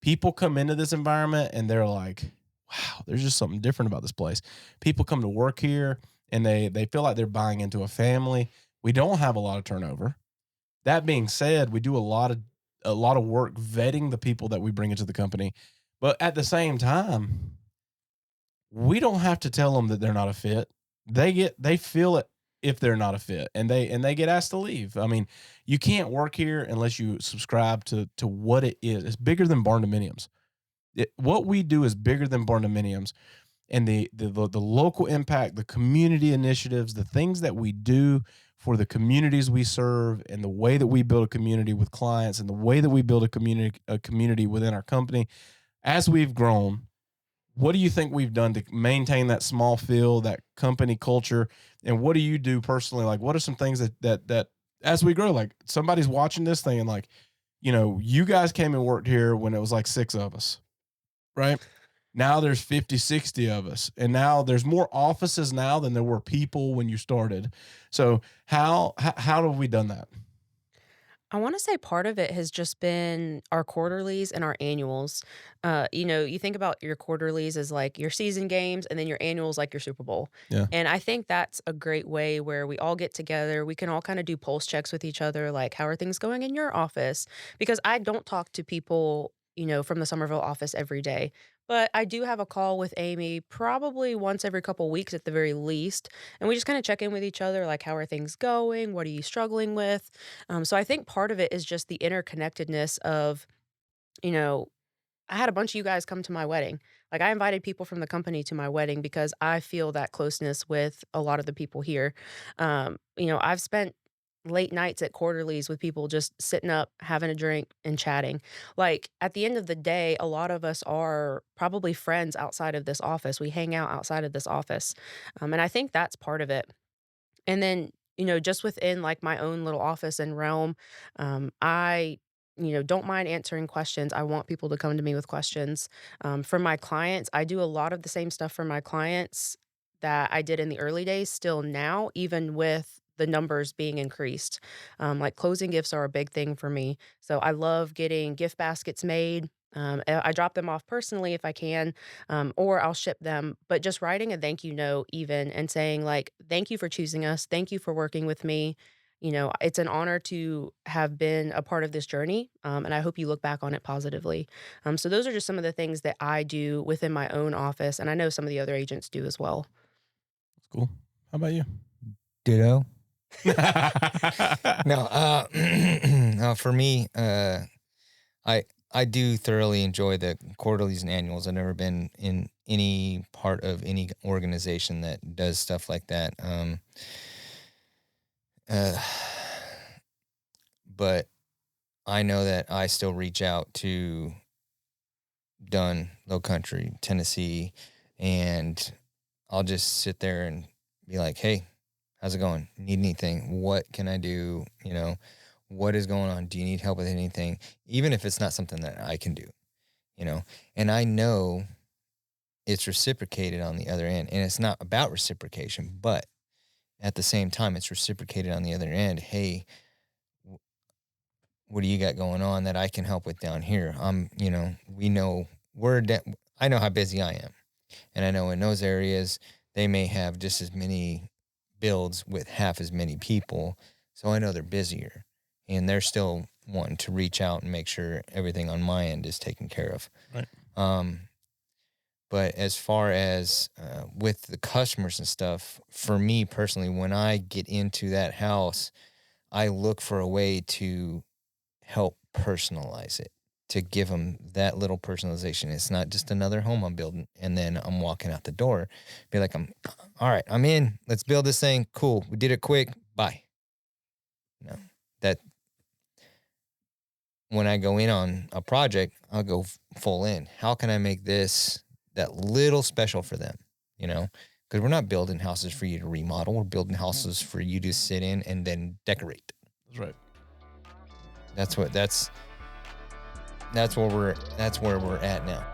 People come into this environment and they're like, wow, there's just something different about this place. People come to work here and they feel like they're buying into a family. We don't have a lot of turnover. That being said, we do a lot of work vetting the people that we bring into the company. But at the same time, we don't have to tell them that they're not a fit. They feel it if they're not a fit, and they get asked to leave. I mean, you can't work here unless you subscribe to what it is. It's bigger than barndominiums. What we do is bigger than barndominiums, and the local impact, the community initiatives, the things that we do for the communities we serve, and the way that we build a community with clients, and the way that we build a community within our company. As we've grown, what do you think we've done to maintain that small feel, that company culture? And what do you do personally? Like, what are some things that as we grow, like somebody's watching this thing and like, you guys came and worked here when it was like six of us, right? Now there's 50, 60 of us. And now there's more offices now than there were people when you started. So how have we done that? I want to say part of it has just been our quarterlies and our annuals. You think about your quarterlies as like your season games, and then your annuals like your Super Bowl. Yeah. And I think that's a great way where we all get together. We can all kind of do pulse checks with each other, like, how are things going in your office? Because I don't talk to people, from the Somerville office every day. But I do have a call with Amy probably once every couple weeks at the very least. And we just kind of check in with each other, like, how are things going? What are you struggling with? So I think part of it is just the interconnectedness of, you know, I had a bunch of you guys come to my wedding. Like, I invited people from the company to my wedding because I feel that closeness with a lot of the people here. I've spent late nights at quarterlies with people just sitting up, having a drink and chatting. Like, at the end of the day, a lot of us are probably friends outside of this office. We hang out outside of this office. And I think that's part of it. And then, just within like my own little office and realm, I, don't mind answering questions. I want people to come to me with questions. For my clients, I do a lot of the same stuff for my clients that I did in the early days still now, even with the numbers being increased. Like, closing gifts are a big thing for me. So I love getting gift baskets made. I drop them off personally if I can, or I'll ship them. But just writing a thank you note, even, and saying, like, thank you for choosing us. Thank you for working with me. It's an honor to have been a part of this journey. And I hope you look back on it positively. So, those are just some of the things that I do within my own office. And I know some of the other agents do as well. That's cool. How about you? Ditto. No, for me, I do thoroughly enjoy the quarterlies and annuals. I've never been in any part of any organization that does stuff like that. Uh, but I know that I still reach out to Dunn, Low Country, Tennessee, and I'll just sit there and be like, "Hey, how's it going? Need anything? What can I do? What is going on? Do you need help with anything?" Even if it's not something that I can do, and I know it's reciprocated on the other end, and it's not about reciprocation, but at the same time, it's reciprocated on the other end. Hey, what do you got going on that I can help with down here? We know I know how busy I am. And I know in those areas, they may have just as many builds with half as many people. So I know they're busier and they're still wanting to reach out and make sure everything on my end is taken care of. Right. But as far as with the customers and stuff, for me personally, when I get into that house, I look for a way to help personalize it, to give them that little personalization. It's not just another home I'm building and then I'm walking out the door. Be like, all right, I'm in. Let's build this thing. Cool. We did it quick. Bye. No, that when I go in on a project, I'll go full in. How can I make this that little special for them? Because we're not building houses for you to remodel. We're building houses for you to sit in and then decorate. That's right. That's where we're at now.